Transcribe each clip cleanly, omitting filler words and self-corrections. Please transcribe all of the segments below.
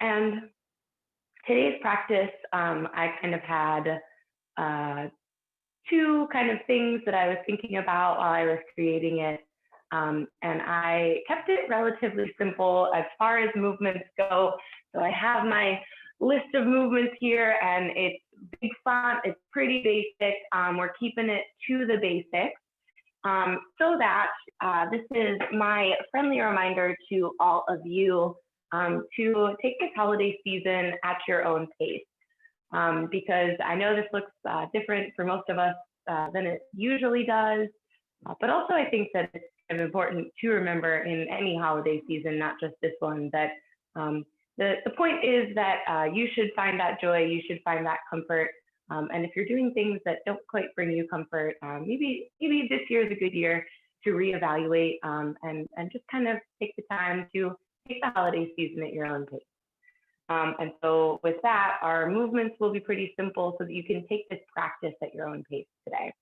And today's practice, I kind of had two kind of things that I was thinking about while I was creating it. And I kept it relatively simple as far as movements go. So I have my list of movements here, and it's big font, it's pretty basic. We're keeping it to the basics. So that this is my friendly reminder to all of you to take this holiday season at your own pace. Because I know this looks different for most of us than it usually does, but also I think that it's kind of important to remember in any holiday season, not just this one, that the point is that you should find that joy, you should find that comfort, and if you're doing things that don't quite bring you comfort, maybe this year is a good year to reevaluate and just kind of take the time to take the holiday season at your own pace. And so with that, our movements will be pretty simple so that you can take this practice at your own pace today.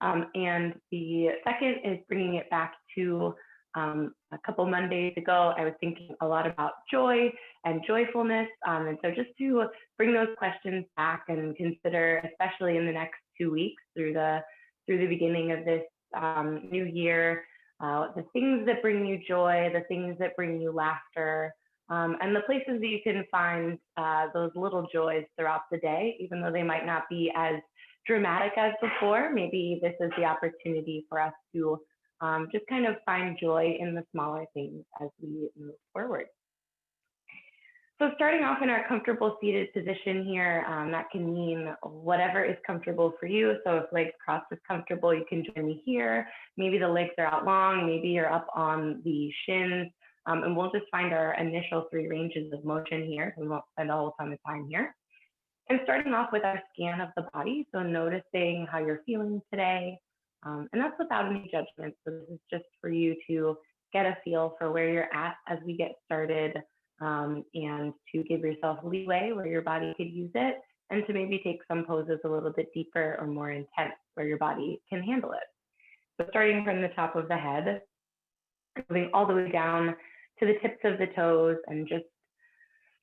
And the second is bringing it back to a couple Mondays ago. I was thinking a lot about joy and joyfulness. And so just to bring those questions back and consider, especially in the next 2 weeks through the beginning of this new year, the things that bring you joy, the things that bring you laughter, and the places that you can find those little joys throughout the day, even though they might not be as dramatic as before. Maybe this is the opportunity for us to just kind of find joy in the smaller things as we move forward. So starting off in our comfortable seated position here, that can mean whatever is comfortable for you. So if legs crossed is comfortable, you can join me here. Maybe the legs are out long, maybe you're up on the shins. And we'll just find our initial 3 ranges of motion here. So we won't spend a whole ton of time here. And starting off with our scan of the body. So noticing how you're feeling today. And that's without any judgment. So this is just for you to get a feel for where you're at as we get started, and to give yourself leeway where your body could use it, and to maybe take some poses a little bit deeper or more intense where your body can handle it. So starting from the top of the head, moving all the way down to the tips of the toes, and just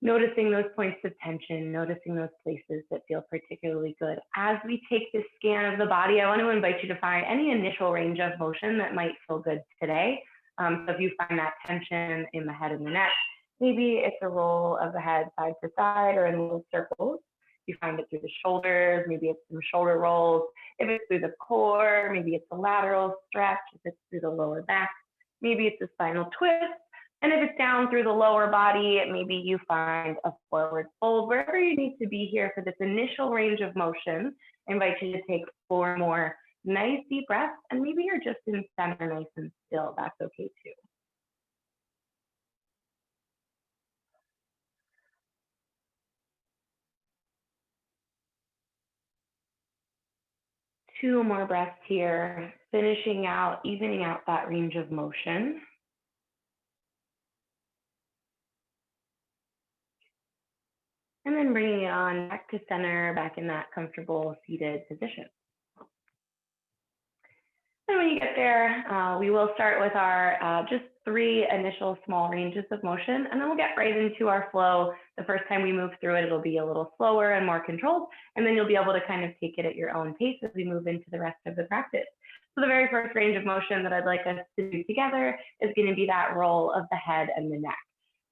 noticing those points of tension, noticing those places that feel particularly good. As we take this scan of the body, I want to invite you to find any initial range of motion that might feel good today. So if you find that tension in the head and the neck, maybe it's a roll of the head side to side or in little circles. You find it through the shoulders, maybe it's some shoulder rolls. If it's through the core, maybe it's a lateral stretch. If it's through the lower back, maybe it's a spinal twist. And if it's down through the lower body, maybe you find a forward fold. Wherever you need to be here for this initial range of motion, I invite you to take 4 more nice deep breaths, and maybe you're just in center nice and still. That's okay too. Two more breaths here, finishing out, evening out that range of motion. And then bringing it on back to center, back in that comfortable seated position. And when you get there, we will start with our just 3 initial small ranges of motion, and then we'll get right into our flow. The first time we move through it, it'll be a little slower and more controlled, and then you'll be able to kind of take it at your own pace as we move into the rest of the practice. So the very first range of motion that I'd like us to do together is going to be that roll of the head and the neck.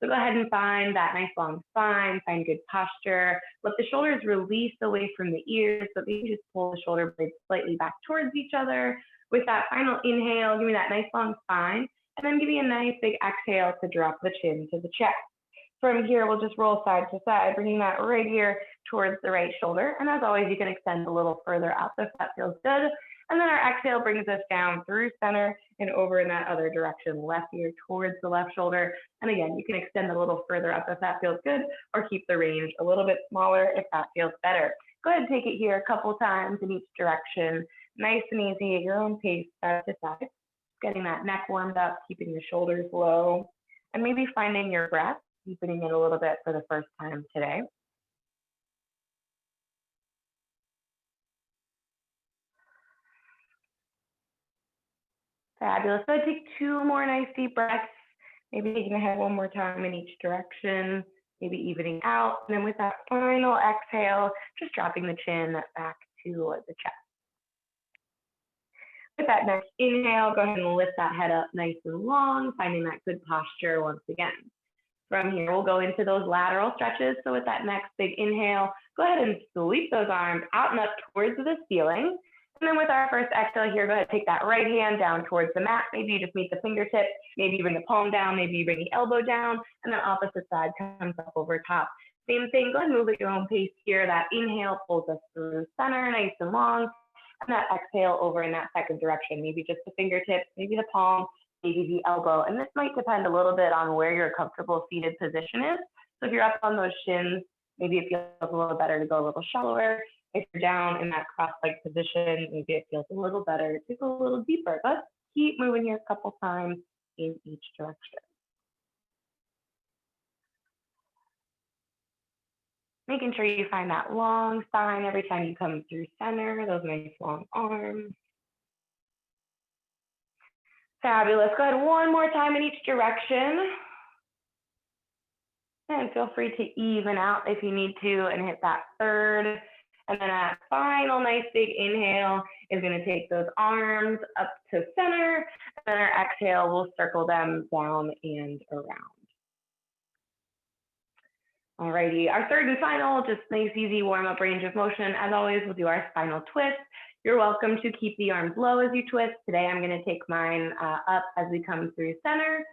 So go ahead and find that nice long spine, find good posture. Let the shoulders release away from the ears, so maybe just pull the shoulder blades slightly back towards each other. With that final inhale, give me that nice long spine, and then give me a nice big exhale to drop the chin to the chest. From here, we'll just roll side to side, bringing that right ear towards the right shoulder. And as always, you can extend a little further out if that feels good. And then our exhale brings us down through center and over in that other direction, left ear towards the left shoulder. And again, you can extend a little further up if that feels good, or keep the range a little bit smaller if that feels better. Go ahead and take it here a couple times in each direction. Nice and easy at your own pace, side to side. Getting that neck warmed up, keeping the shoulders low, and maybe finding your breath, deepening it a little bit for the first time today. Fabulous. So I take 2 more nice deep breaths, Maybe taking the head one more time in each direction, maybe evening out. And then with that final exhale, just dropping the chin back to the chest. With that next inhale, go ahead and lift that head up nice and long, finding that good posture once again. From here, we'll go into those lateral stretches. So with that next big inhale, go ahead and sweep those arms out and up towards the ceiling. And then with our first exhale here, go ahead and take that right hand down towards the mat. Maybe you just meet the fingertips, maybe you bring the palm down, maybe you bring the elbow down, and then opposite side comes up over top. Same thing, go ahead and move at your own pace here. That inhale pulls us through center, nice and long, and that exhale over in that second direction. Maybe just the fingertips, maybe the palm, maybe the elbow. And this might depend a little bit on where your comfortable seated position is. So if you're up on those shins, maybe it feels a little better to go a little shallower. If you're down in that cross-leg position, maybe it feels a little better to go a little deeper. But keep moving here a couple times in each direction. Making sure you find that long spine every time you come through center, those nice long arms. Fabulous. Go ahead one more time in each direction. And feel free to even out if you need to and hit that third. And then that final nice big inhale is going to take those arms up to center. And then our exhale, we'll circle them down and around. Alrighty, our third and final, just nice, easy warm-up range of motion. As always, we'll do our spinal twist. You're welcome to keep the arms low as you twist. Today, I'm gonna take mine up as we come through center.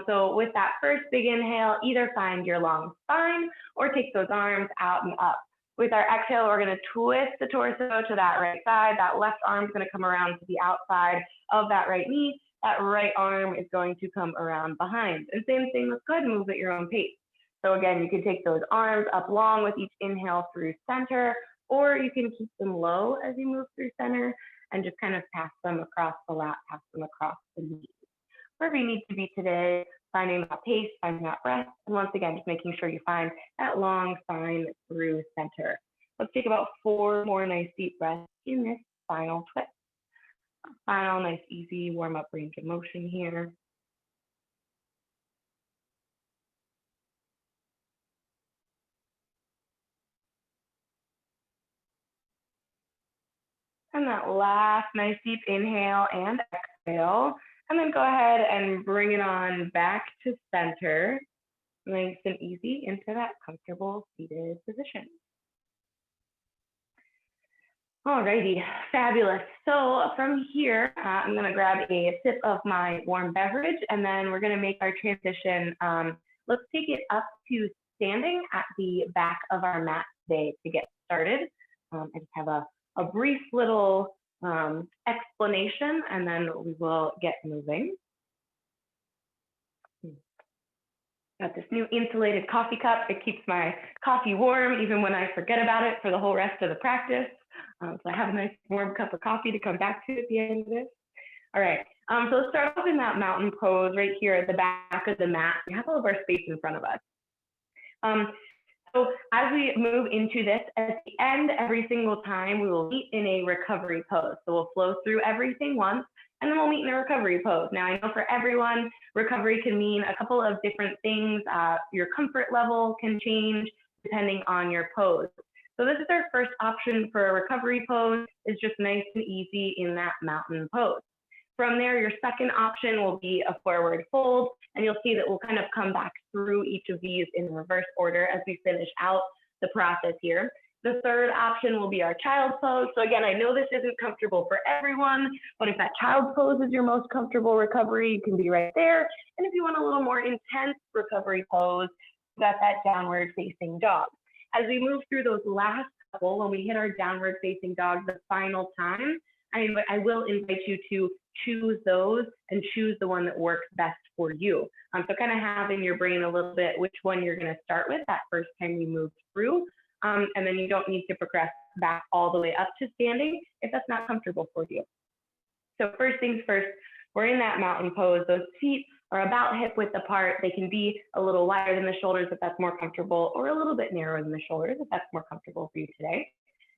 So with that first big inhale, either find your long spine or take those arms out and up. With our exhale, we're gonna twist the torso to that right side. That left arm is gonna come around to the outside of that right knee. That right arm is going to come around behind. And same thing, let's go ahead and move at your own pace. So again, you can take those arms up long with each inhale through center, or you can keep them low as you move through center and just kind of pass them across the lap, pass them across the knees. Wherever you need to be today, finding that pace, finding that breath, and once again, just making sure you find that long spine through center. Let's take about 4 more nice deep breaths in this final twist. Final nice easy warm-up range of motion here. And that last nice deep inhale and exhale. And then go ahead and bring it on back to center. Nice and easy into that comfortable seated position. Alrighty, fabulous. So from here, I'm gonna grab a sip of my warm beverage and then we're gonna make our transition. Let's take it up to standing at the back of our mat today to get started. I just have a brief little explanation and then we will get moving. Got this new insulated coffee cup. It keeps my coffee warm even when I forget about it for the whole rest of the practice. So I have a nice warm cup of coffee to come back to at the end of this. All right, so let's start off in that mountain pose right here at the back of the mat. We have all of our space in front of us. So as we move into this, at the end, every single time, we will meet in a recovery pose. So we'll flow through everything once, and then we'll meet in a recovery pose. Now, I know for everyone, recovery can mean a couple of different things. Your comfort level can change depending on your pose. So this is our first option for a recovery pose. It's just nice and easy in that mountain pose. From there, your second option will be a forward fold, and you'll see that we'll kind of come back through each of these in reverse order as we finish out the process here. The third option will be our child pose. So again, I know this isn't comfortable for everyone, but if that child pose is your most comfortable recovery, you can be right there. And if you want a little more intense recovery pose, you got that downward facing dog. As we move through those last couple, when we hit our downward facing dog the final time, I will invite you to choose those and choose the one that works best for you. So kind of have in your brain a little bit which one you're going to start with that first time you move through. And then you don't need to progress back all the way up to standing if that's not comfortable for you. So first things first, we're in that mountain pose. Those feet are about hip width apart. They can be a little wider than the shoulders if that's more comfortable, or a little bit narrower than the shoulders if that's more comfortable for you today.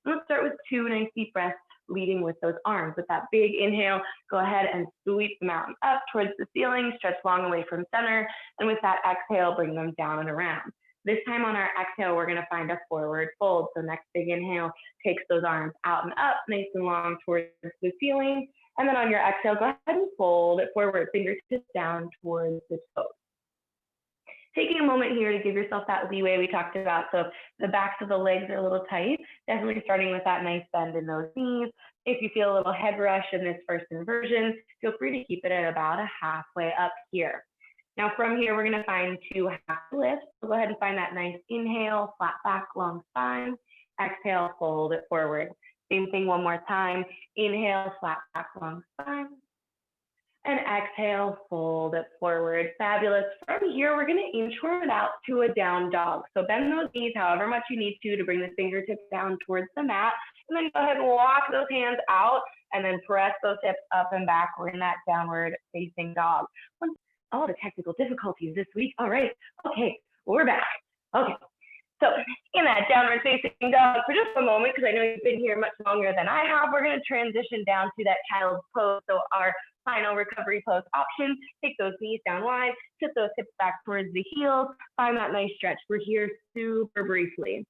And let's start with 2 nice deep breaths leading with those arms. With that big inhale, go ahead and sweep the mountain up towards the ceiling, stretch long away from center. And with that exhale, bring them down and around. This time on our exhale, we're gonna find a forward fold. So next big inhale takes those arms out and up, nice and long towards the ceiling. And then on your exhale, go ahead and fold it forward, fingertips down towards the toes. Taking a moment here to give yourself that leeway we talked about. So if the backs of the legs are a little tight, definitely starting with that nice bend in those knees. If you feel a little head rush in this first inversion, feel free to keep it at about a halfway up here. Now from here, we're gonna find 2 half lifts. So go ahead and find that nice inhale, flat back, long spine. Exhale, fold it forward. Same thing one more time. Inhale, flat back, long spine. And exhale, fold it forward. Fabulous. From here, we're gonna inchworm it out to a down dog. So bend those knees however much you need to bring the fingertips down towards the mat. And then go ahead and walk those hands out and then press those hips up and back. We're in that downward facing dog. All the technical difficulties this week. All right, okay, we're back. Okay, so in that downward facing dog for just a moment, because I know you've been here much longer than I have, we're gonna transition down to that child's pose. So our final recovery pose option, take those knees down wide, tip those hips back towards the heels, find that nice stretch. We're here super briefly.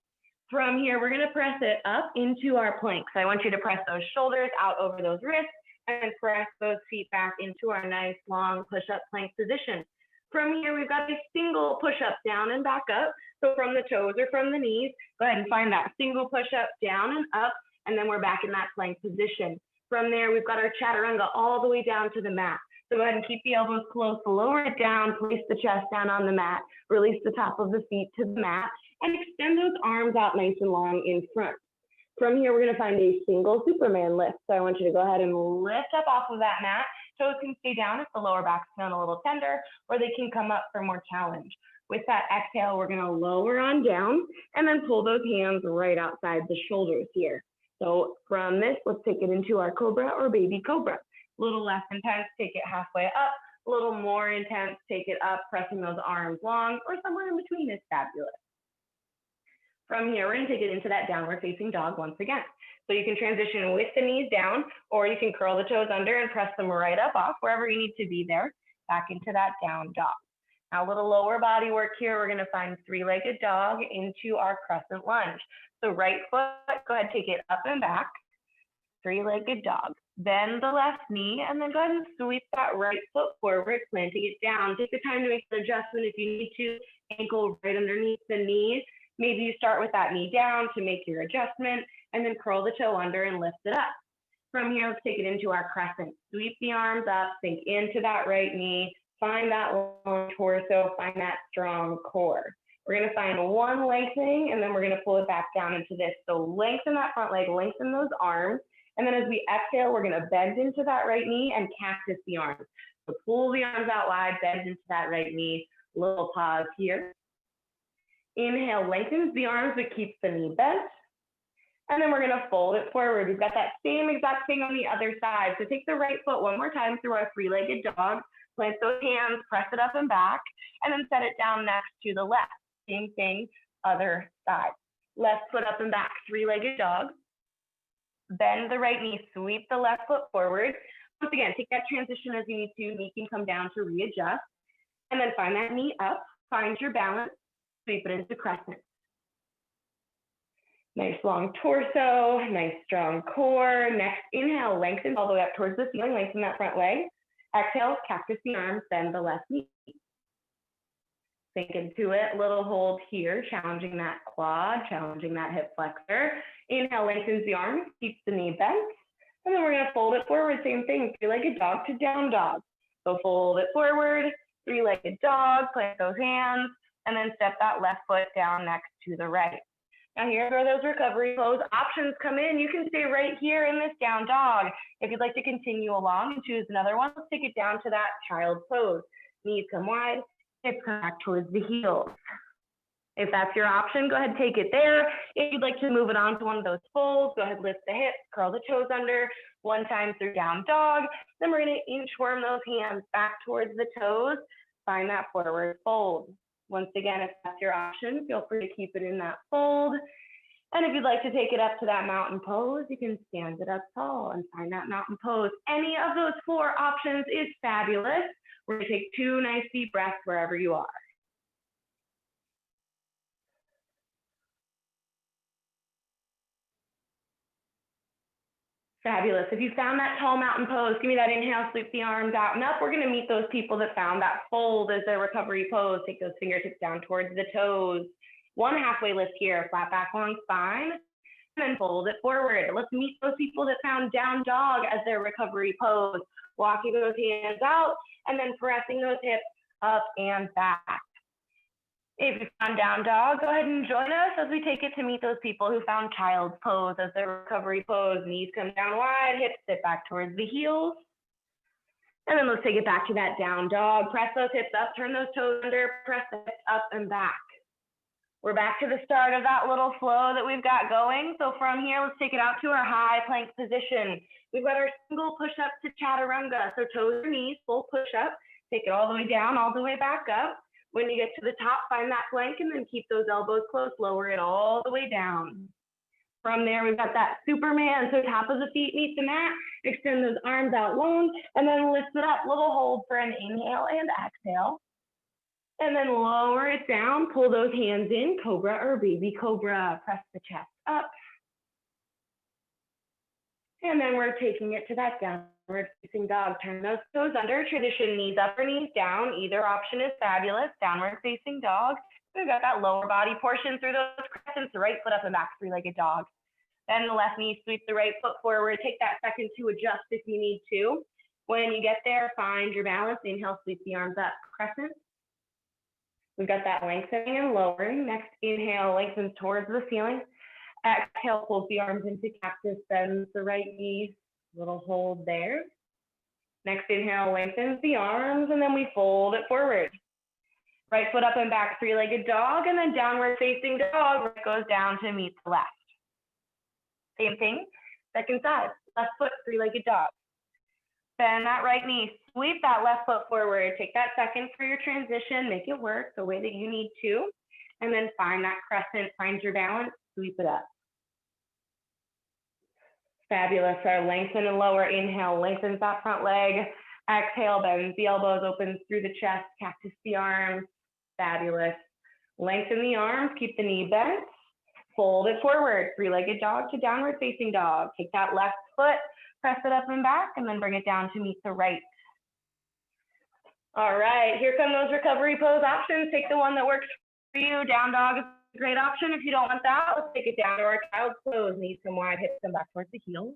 From here, we're gonna press it up into our plank. So I want you to press those shoulders out over those wrists and press those feet back into our nice long push-up plank position. From here, we've got a single push-up down and back up. So from the toes or from the knees, go ahead and find that single push-up down and up, and then we're back in that plank position. From there, we've got our chaturanga all the way down to the mat. So go ahead and keep the elbows close, lower it down, place the chest down on the mat, release the top of the feet to the mat, and extend those arms out nice and long in front. From here, we're gonna find a single Superman lift. So I want you to go ahead and lift up off of that mat. Toes can stay down if the lower back's feeling a little tender, or they can come up for more challenge. With that exhale, we're gonna lower on down and then pull those hands right outside the shoulders here. So from this, let's take it into our cobra or baby cobra. A little less intense, take it halfway up. A little more intense, take it up, pressing those arms long, or somewhere in between is fabulous. From here, we're gonna take it into that downward facing dog once again. So you can transition with the knees down, or you can curl the toes under and press them right up off wherever you need to be there, back into that down dog. Now a little lower body work here. We're gonna find 3-legged dog into our crescent lunge. So right foot, go ahead, take it up and back, 3-legged dog. Bend the left knee and then go ahead and sweep that right foot forward, planting it down. Take the time to make the adjustment if you need to, ankle right underneath the knee. Maybe you start with that knee down to make your adjustment and then curl the toe under and lift it up. From here, let's take it into our crescent. Sweep the arms up, sink into that right knee, find that long torso, find that strong core. We're gonna find one lengthening and then we're gonna pull it back down into this. So lengthen that front leg, lengthen those arms. And then as we exhale, we're gonna bend into that right knee and cactus the arms. So pull the arms out wide, bend into that right knee, little pause here. Inhale, lengthens the arms, but keeps the knee bent. And then we're gonna fold it forward. We've got that same exact thing on the other side. So take the right foot one more time through our 3-legged dog, plant those hands, press it up and back, and then set it down next to the left. Same thing, other side. Left foot up and back, 3-legged dog. Bend the right knee, sweep the left foot forward. Once again, take that transition as you need to. Knee can come down to readjust. And then find that knee up, find your balance, sweep it into crescent. Nice long torso, nice strong core. Next inhale, lengthen all the way up towards the ceiling, lengthen that front leg. Exhale, cactus the arms, bend the left knee. Sink into it, little hold here, challenging that quad, challenging that hip flexor. Inhale, lengthens the arms, keeps the knee bent. And then we're gonna fold it forward, same thing, 3-legged dog to down dog. So fold it forward, 3-legged dog, plant those hands, and then step that left foot down next to the right. Now here's where those recovery pose options come in. You can stay right here in this down dog. If you'd like to continue along and choose another one, let's take it down to that child pose. Knees come wide, hips come back towards the heels. If that's your option, go ahead, take it there. If you'd like to move it on to one of those folds, go ahead, lift the hips, curl the toes under, one time through down dog. Then we're gonna inchworm those hands back towards the toes, find that forward fold. Once again, if that's your option, feel free to keep it in that fold. And if you'd like to take it up to that mountain pose, you can stand it up tall and find that mountain pose. Any of those 4 options is fabulous. We're gonna take 2 nice deep breaths wherever you are. Fabulous. If you found that tall mountain pose, give me that inhale, sweep the arms out and up. We're gonna meet those people that found that fold as their recovery pose. Take those fingertips down towards the toes. 1 halfway lift here, flat back, long spine, and then fold it forward. Let's meet those people that found down dog as their recovery pose. Walking those hands out and then pressing those hips up and back. If you found down dog, go ahead and join us as we take it to meet those people who found child's pose as their recovery pose. Knees come down wide, hips sit back towards the heels. And then let's take it back to that down dog. Press those hips up, turn those toes under, press the hips up and back. We're back to the start of that little flow that we've got going. So from here, let's take it out to our high plank position. We've got our single push up to chaturanga. So toes or knees, full push up. Take it all the way down, all the way back up. When you get to the top, find that plank and then keep those elbows close, lower it all the way down. From there, we've got that Superman. So top of the feet meet the mat, extend those arms out long, and then lift it up. Little hold for an inhale and exhale. And then lower it down, pull those hands in, cobra or baby cobra. Press the chest up. And then we're taking it to that downward facing dog. Turn those toes under, tradition, knees up or knees down. Either option is fabulous. Downward facing dog. We've got that lower body portion through those crescents, the right foot up and back, 3-legged dog. Then the left knee, sweep the right foot forward. Take that second to adjust if you need to. When you get there, find your balance. Inhale, sweep the arms up, crescent. We've got that lengthening and lowering. Next inhale, lengthens towards the ceiling. Exhale, pulls the arms into cactus, bends the right knee, little hold there. Next inhale, lengthens the arms, and then we fold it forward. Right foot up and back, 3-legged dog, and then downward facing dog, right goes down to meet the left. Same thing, second side, left foot, 3-legged dog. Bend that right knee, sweep that left foot forward. Take that second for your transition, make it work the way that you need to, and then find that crescent, find your balance, sweep it up. Fabulous. Our lengthen and lower. Inhale, lengthens that front leg. Exhale, bends the elbows, opens through the chest, cactus the arms. Fabulous. Lengthen the arms, keep the knee bent. Fold it forward. 3-legged dog to downward facing dog. Take that left foot, press it up and back, and then bring it down to meet the right. All right, here come those recovery pose options. Take the one that works for you. Down dog is a great option. If you don't want that, let's take it down to our child's pose. Knees come wide, hips come back towards the heels.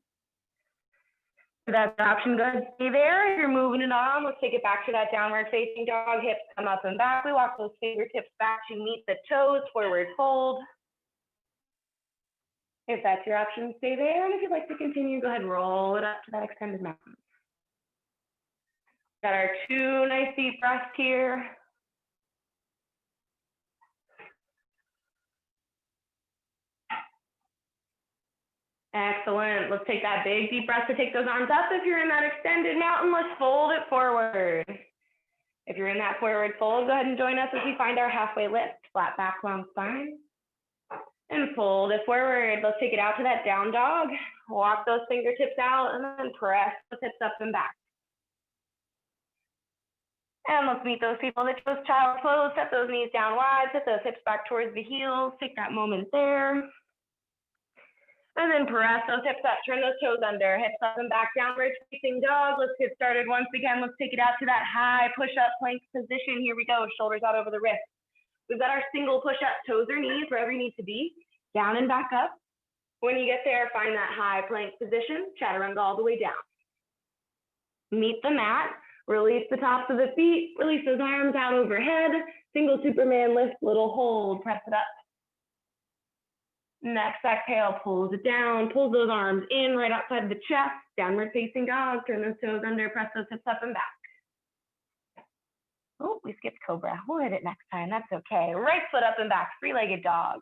So that's the option. Go ahead, stay there. If you're moving it on, let's take it back to that downward facing dog. Hips come up and back. We walk those fingertips back to meet the toes, forward fold. If that's your option, stay there. And if you'd like to continue, go ahead and roll it up to that extended mountain. Got our 2 nice deep breaths here. Excellent. Let's take that big deep breath to take those arms up. If you're in that extended mountain, let's fold it forward. If you're in that forward fold, go ahead and join us as we find our halfway lift. Flat back, long spine. And fold it forward. Let's take it out to that down dog. Walk those fingertips out and then press the hips up and back. And let's meet those people that chose child's pose. Set those knees down wide, set those hips back towards the heels. Take that moment there. And then press those hips up, turn those toes under, hips up and back, downward facing dog. Let's get started once again. Let's take it out to that high push-up plank position. Here we go, shoulders out over the wrists. We've got our single push-up, toes or knees, wherever you need to be, down and back up. When you get there, find that high plank position, chaturanga all the way down. Meet the mat, release the tops of the feet, release those arms out overhead, single Superman lift, little hold, press it up. Next exhale, pulls it down, pulls those arms in right outside the chest, downward facing dog, turn those toes under, press those hips up and back. Oh, we skipped cobra. We'll hit it next time, that's okay. Right foot up and back, 3-legged dog.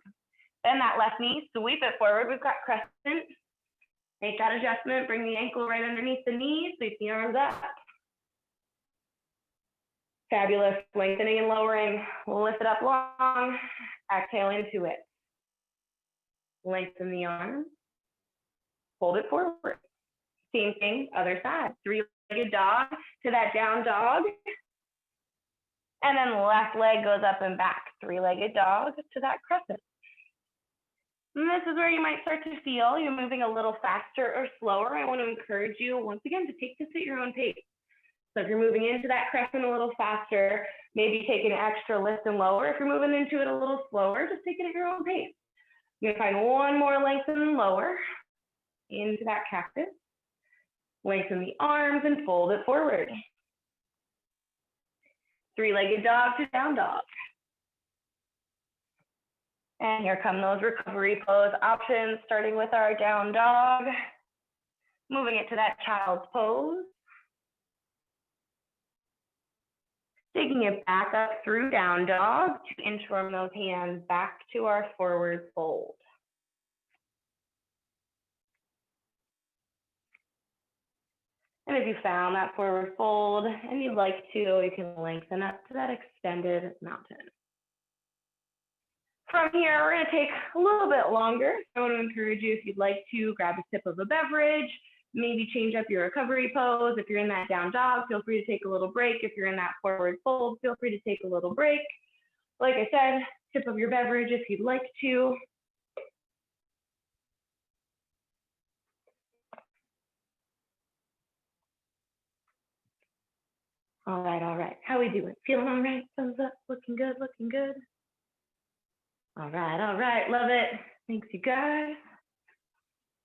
Bend that left knee, sweep it forward. We've got crescent. Make that adjustment, bring the ankle right underneath the knee, sweep the arms up. Fabulous, lengthening and lowering. We'll lift it up long, exhale into it. Lengthen the arms. Fold it forward. Same thing, other side. Three-legged dog to that down dog. And then left leg goes up and back. Three-legged dog to that crescent. And this is where you might start to feel you're moving a little faster or slower. I want to encourage you, once again, to take this at your own pace. So if you're moving into that crescent a little faster, maybe take an extra lift and lower. If you're moving into it a little slower, just take it at your own pace. You're going to find one more lengthen and lower into that cactus. Lengthen the arms and fold it forward. Three-legged dog to down dog. And here come those recovery pose options, starting with our down dog. Moving it to that child's pose. Taking it back up through down dog to inchworm those hands back to our forward fold. And if you found that forward fold and you'd like to, you can lengthen up to that extended mountain. From here, we're going to take a little bit longer. I want to encourage you, if you'd like to, grab a sip of a beverage, maybe change up your recovery pose. If you're in that down dog, feel free to take a little break. If you're in that forward fold, feel free to take a little break. Like I said, sip of your beverage if you'd like to. All right. How we doing? Feeling all right? Thumbs up, looking good, looking good. All right, love it. Thanks, you guys.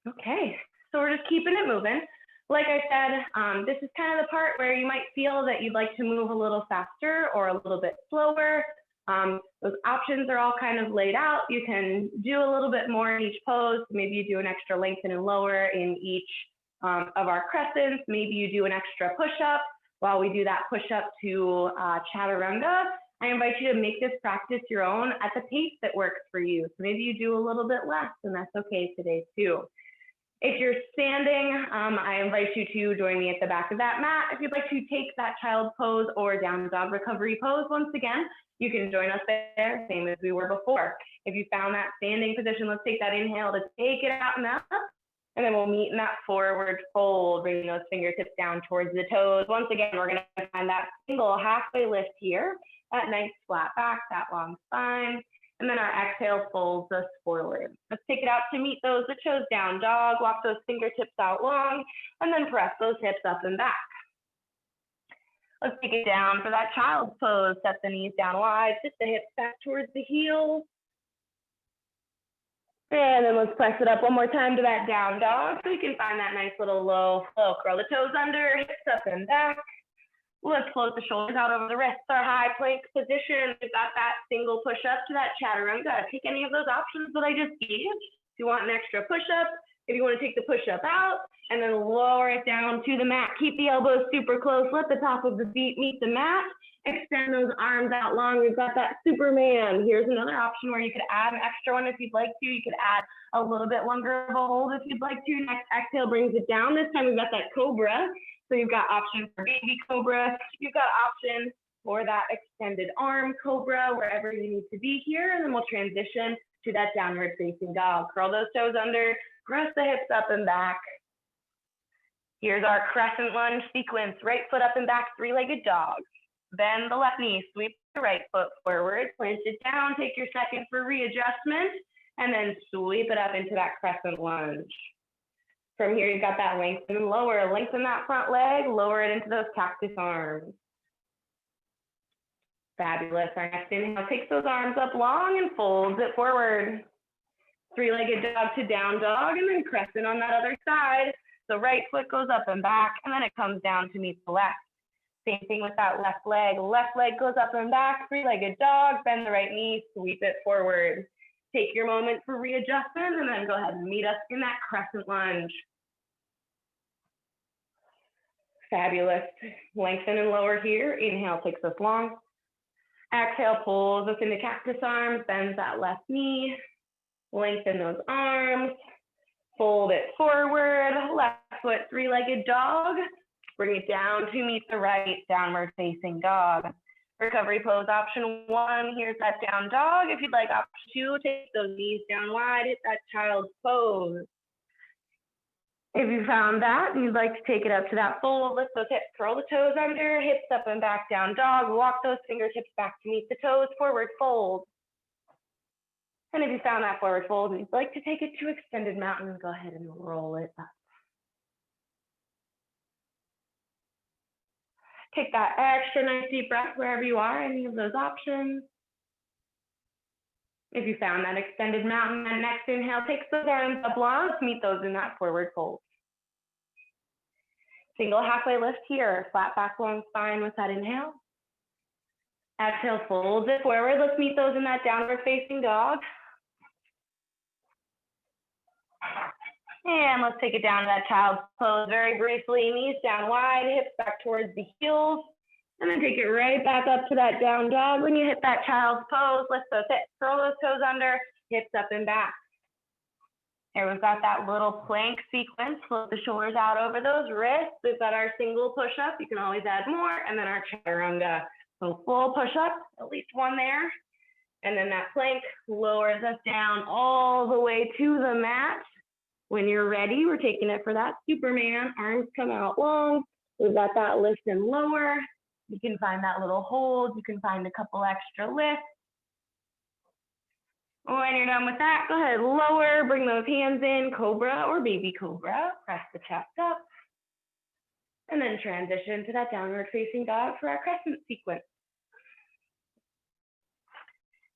Okay, so we're just keeping it moving. Like I said, this is kind of the part where you might feel that you'd like to move a little faster or a little bit slower. Those options are all kind of laid out. You can do a little bit more in each pose. Maybe you do an extra lengthen and lower in each of our crescents. Maybe you do an extra push-up. While we do that push-up to chaturanga, I invite you to make this practice your own at the pace that works for you. So maybe you do a little bit less, and that's okay today too. If you're standing, I invite you to join me at the back of that mat. If you'd like to take that child pose or down dog recovery pose, once again, you can join us there, same as we were before. If you found that standing position, let's take that inhale to take it out and up. And then we'll meet in that forward fold, bringing those fingertips down towards the toes. Once again, we're going to find that single halfway lift here, that nice flat back, that long spine. And then our exhale folds us forward. Let's take it out to meet those that chose down dog. Walk those fingertips out long, and then press those hips up and back. Let's take it down for that child's pose. Set the knees down wide, sit the hips back towards the heels. And then let's press it up one more time to that down dog so you can find that nice little low flow. Curl the toes under, hips up and back. Let's float the shoulders out over the wrists, our high plank position. We've got that single push up to that chaturanga. Pick any of those options that I just gave. If you want an extra push up, if you want to take the push up out and then lower it down to the mat. Keep the elbows super close. Let the top of the feet meet the mat. Extend those arms out long. We've got that Superman. Here's another option where you could add an extra one if you'd like to. You could add a little bit longer of a hold if you'd like to. Next exhale brings it down. This time we've got that cobra. So you've got options for baby cobra. You've got options for that extended arm cobra, wherever you need to be here. And then we'll transition to that downward facing dog. Curl those toes under, press the hips up and back. Here's our crescent lunge sequence. Right foot up and back, three-legged dog. Bend the left knee, sweep the right foot forward, plant it down, take your second for readjustment, and then sweep it up into that crescent lunge. From here, you've got that lengthen and lower. Lengthen that front leg, lower it into those cactus arms. Fabulous. Our next inhale takes those arms up long and folds it forward. Three-legged dog to down dog, and then crescent on that other side. So right foot goes up and back, and then it comes down to meet the left. Same thing with that left leg. Left leg goes up and back, three-legged dog, bend the right knee, sweep it forward. Take your moment for readjustment, and then go ahead and meet us in that crescent lunge. Fabulous. Lengthen and lower here. Inhale takes us long. Exhale pulls us into cactus arms, bends that left knee. Lengthen those arms. Fold it forward. Left foot, three-legged dog. Bring it down to meet the right, downward facing dog. Recovery pose, option 1, here's that down dog. If you'd like option 2, take those knees down wide, hit that child's pose. If you found that and you'd like to take it up to that fold, lift those hips, curl the toes under, hips up and back, down dog, walk those fingertips back to meet the toes, forward fold. And if you found that forward fold and you'd like to take it to extended mountain, go ahead and roll it up. Take that extra nice deep breath wherever you are, any of those options. If you found that extended mountain, that next inhale, take those arms up long, meet those in that forward fold. Single halfway lift here, flat back, long spine with that inhale. Exhale, fold it forward. Let's meet those in that downward facing dog. And let's take it down to that child's pose very briefly. Knees down wide, hips back towards the heels. And then take it right back up to that down dog. When you hit that child's pose, lift those hips, curl those toes under, hips up and back. Here we've got that little plank sequence. Float the shoulders out over those wrists. We've got our single push-up. You can always add more. And then our chaturanga. So full push-up, at least one there. And then that plank lowers us down all the way to the mat. When you're ready, we're taking it for that Superman. Arms come out long. We've got that lift and lower. You can find that little hold. You can find a couple extra lifts. When you're done with that, go ahead, lower, bring those hands in, cobra or baby cobra. Press the chest up. And then transition to that downward facing dog for our crescent sequence.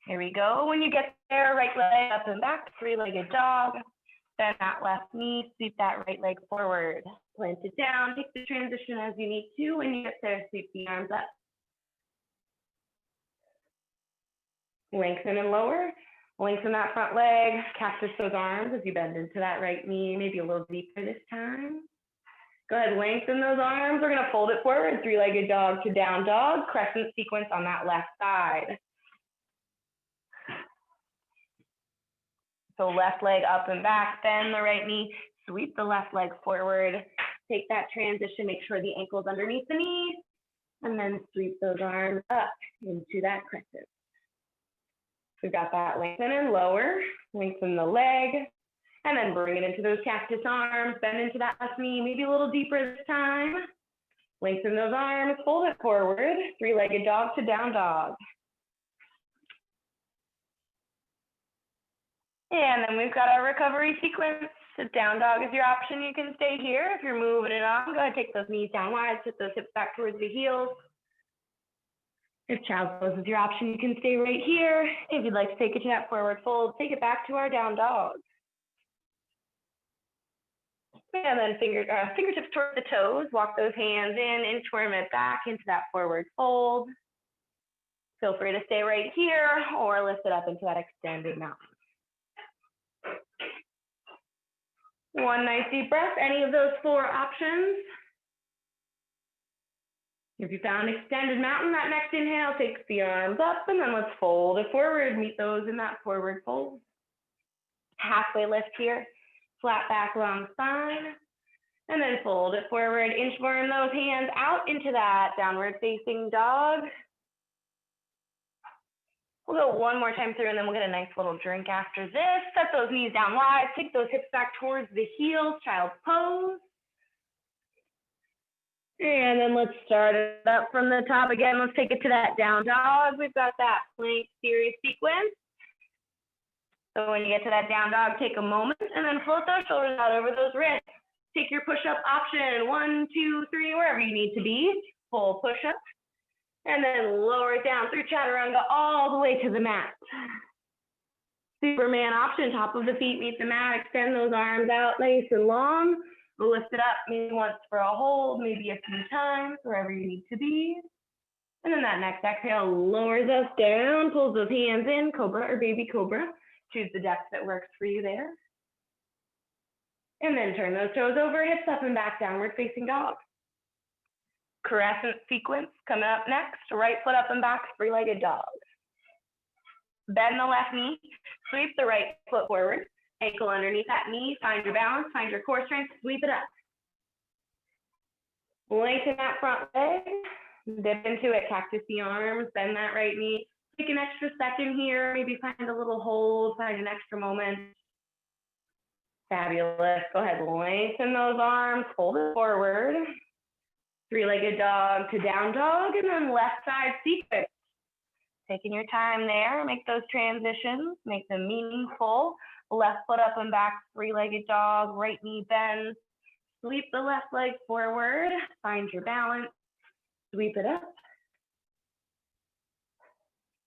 Here we go. When you get there, right leg up and back, three-legged dog. Bend that left knee, sweep that right leg forward. Plant it down, take the transition as you need to. When you get there, sweep the arms up. Lengthen and lower. Lengthen that front leg, cactus those arms as you bend into that right knee, maybe a little deeper this time. Go ahead, lengthen those arms. We're gonna fold it forward, three-legged dog to down dog, crescent sequence on that left side. So left leg up and back, bend the right knee, sweep the left leg forward, take that transition, make sure the ankle's underneath the knee, and then sweep those arms up into that crescent. We've got that lengthen and lower, lengthen the leg, and then bring it into those cactus arms, bend into that left knee, maybe a little deeper this time. Lengthen those arms, fold it forward, three-legged dog to down dog. And then we've got our recovery sequence. So down dog is your option. You can stay here. If you're moving it on, go ahead, take those knees down wide, sit those hips back towards the heels. If child's pose is your option, you can stay right here. If you'd like to take it to that forward fold, take it back to our down dog. And then fingertips towards the toes, walk those hands in, inchworm it back into that forward fold. Feel free to stay right here or lift it up into that extended mountain. One nice deep breath, any of those four options. If you found extended mountain, that next inhale takes the arms up and then let's fold it forward, meet those in that forward fold. Halfway lift here, flat back, long spine, and then fold it forward, inchworm those hands out into that downward facing dog. We'll go one more time through and then we'll get a nice little drink after this. Set those knees down wide, take those hips back towards the heels, child's pose. And then let's start it up from the top again. Let's take it to that down dog. We've got that plank series sequence. So when you get to that down dog, take a moment and then float those shoulders out over those wrists. Take your push-up option, 1, 2, 3, wherever you need to be. Full push-up. And then lower it down through chaturanga all the way to the mat. Superman option, top of the feet meet the mat. Extend those arms out nice and long. Lift it up maybe once for a hold, maybe a few times, wherever you need to be. And then that next exhale lowers us down, pulls those hands in, cobra or baby cobra. Choose the depth that works for you there. And then turn those toes over, hips up and back, downward facing dog. Crescent sequence coming up next, right foot up and back, three-legged dog. Bend the left knee, sweep the right foot forward, ankle underneath that knee, find your balance, find your core strength, sweep it up. Lengthen that front leg, Dip into it, cactus the arms, bend that right knee. Take an extra second here, maybe find a little hold, find an extra moment. Fabulous. Go ahead, lengthen those arms, fold it forward. Three-legged dog to down dog, and then left side sequence. Taking your time there, make those transitions, make them meaningful. Left foot up and back, three-legged dog, right knee bends. Sweep the left leg forward, find your balance, sweep it up.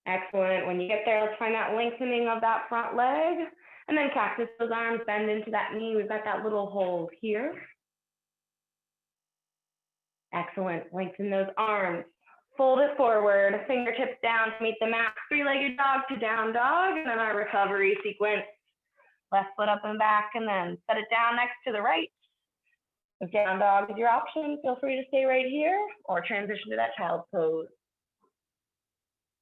Excellent. When you get there, let's find that lengthening of that front leg. And then cactus those arms, bend into that knee. We've got that little hold here. Excellent. Lengthen those arms. Fold it forward, fingertips down to meet the mat. Three-legged dog to down dog, and then our recovery sequence. Left foot up and back, and then set it down next to the right. If down dog is your option, feel free to stay right here or transition to that child's pose.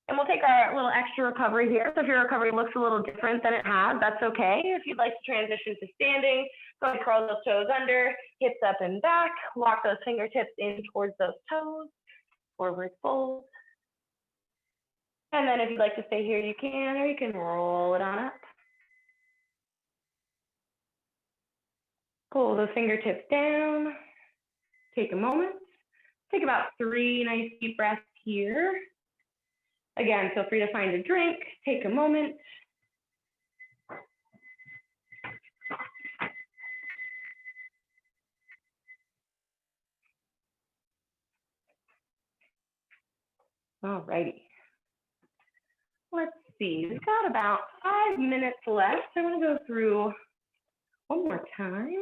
And we'll take our little extra recovery here. So if your recovery looks a little different than it has, that's okay. If you'd like to transition to standing, go ahead and curl those toes under, hips up and back, walk those fingertips in towards those toes, forward fold. And then if you'd like to stay here, you can, or you can roll it on up. Pull those fingertips down, take a moment, take about 3 nice deep breaths here. Again, feel free to find a drink, take a moment. All righty. Let's see, we've got about 5 minutes left. I want to go through one more time.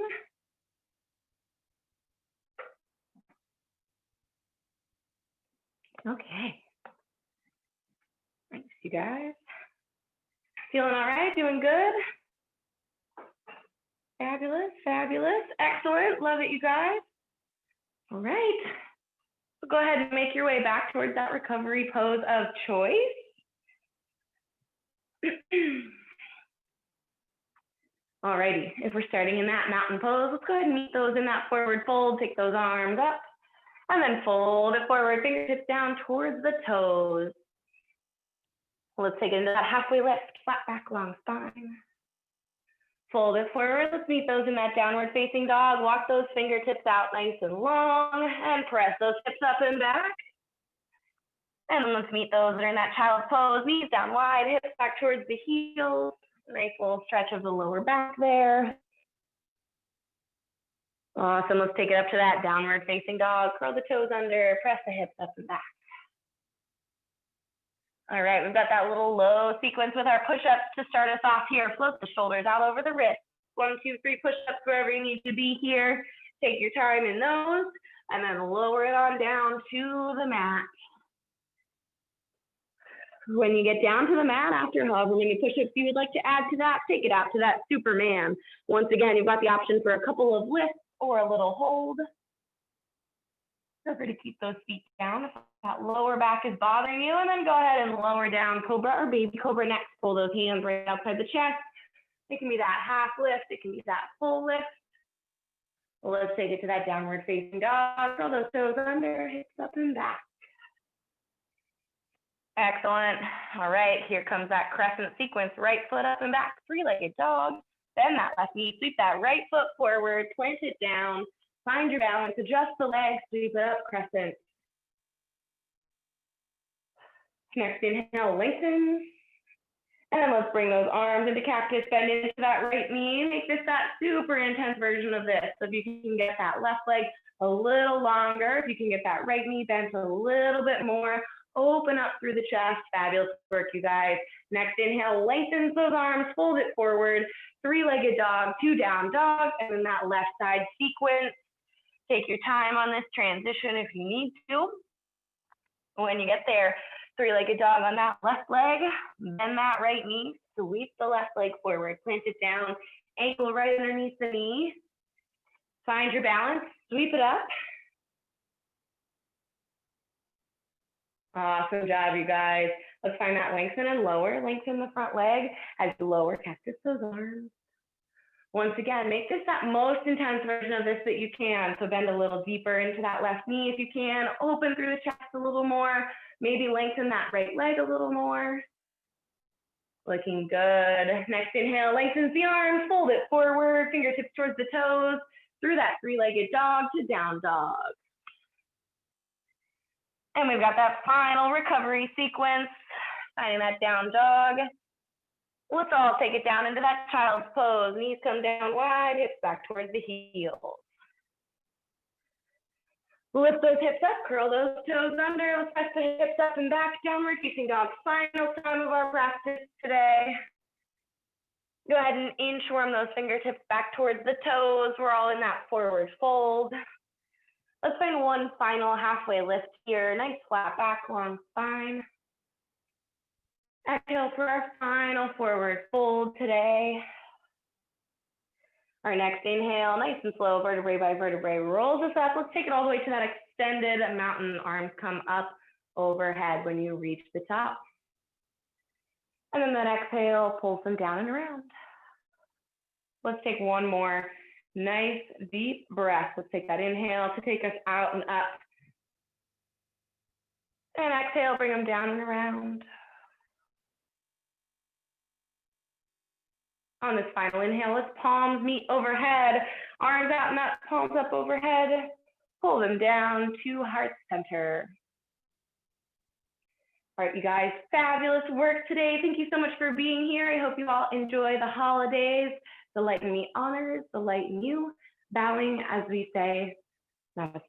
Okay. Thanks, you guys. Feeling all right? Doing good? Fabulous, fabulous. Excellent. Love it, you guys. All right. So go ahead and make your way back towards that recovery pose of choice. All righty. If we're starting in that mountain pose, let's go ahead and meet those in that forward fold. Take those arms up and then fold it forward, fingertips down towards the toes. Let's take it into that halfway lift, flat back, long spine. Fold it forward. Let's meet those in that downward facing dog. Walk those fingertips out nice and long and press those hips up and back. And let's meet those that are in that child's pose. Knees down wide, hips back towards the heels. Nice little stretch of the lower back there. Awesome. Let's take it up to that downward facing dog. Curl the toes under, press the hips up and back. All right, we've got that little low sequence with our push-ups to start us off here. Float the shoulders out over the wrists. 1, 2, 3 push-ups wherever you need to be here. Take your time in those, and then lower it on down to the mat. When you get down to the mat, after however many push-ups you would like to add to that, take it out to that Superman. Once again, you've got the option for a couple of lifts or a little hold. Feel free to keep those feet down if that lower back is bothering you, and then go ahead and lower down Cobra or Baby Cobra next. Pull those hands right outside the chest. It can be that half lift, it can be that full lift. Let's take it to that downward facing dog. Curl those toes under, hips up and back. Excellent. All right, here comes that crescent sequence. Right foot up and back, three-legged dog. Bend that left knee, sweep that right foot forward, plant it down. Find your balance, adjust the legs, sweep it up, crescent. Next inhale, lengthen. And then let's bring those arms into cactus, bend into that right knee. Make this that super intense version of this. So if you can get that left leg a little longer, if you can get that right knee bent a little bit more, open up through the chest. Fabulous work, you guys. Next inhale, lengthens those arms, fold it forward, three-legged dog, 2 down dog, and then that left side sequence. Take your time on this transition if you need to. When you get there, three-legged dog on that left leg, bend that right knee, sweep the left leg forward, plant it down, ankle right underneath the knee. Find your balance, sweep it up. Awesome job, you guys. Let's find that lengthen and lower. Lengthen the front leg as you lower, cactus those arms. Once again, make this that most intense version of this that you can. So bend a little deeper into that left knee if you can, open through the chest a little more, maybe lengthen that right leg a little more. Looking good. Next inhale, lengthens the arms, fold it forward, fingertips towards the toes, through that three-legged dog to down dog. And we've got that final recovery sequence, finding that down dog. Let's all take it down into that child's pose. Knees come down wide, hips back towards the heels. Lift those hips up, curl those toes under. Let's press the hips up and back, downward facing dog. Final time of our practice today. Go ahead and inchworm those fingertips back towards the toes. We're all in that forward fold. Let's find one final halfway lift here. Nice flat back, long spine. Exhale for our final forward fold today. Our next inhale, nice and slow, vertebrae by vertebrae, rolls us up. Let's take it all the way to that extended mountain. Arms come up overhead when you reach the top. And then that exhale pulls them down and around. Let's take one more nice deep breath. Let's take that inhale to take us out and up. And exhale, bring them down and around. On this final inhale, let's palms meet overhead, arms out, mat palms up overhead. Pull them down to heart center. All right, you guys, fabulous work today. Thank you so much for being here. I hope you all enjoy the holidays. The light in me honors the light in you. Bowing as we say, namaste.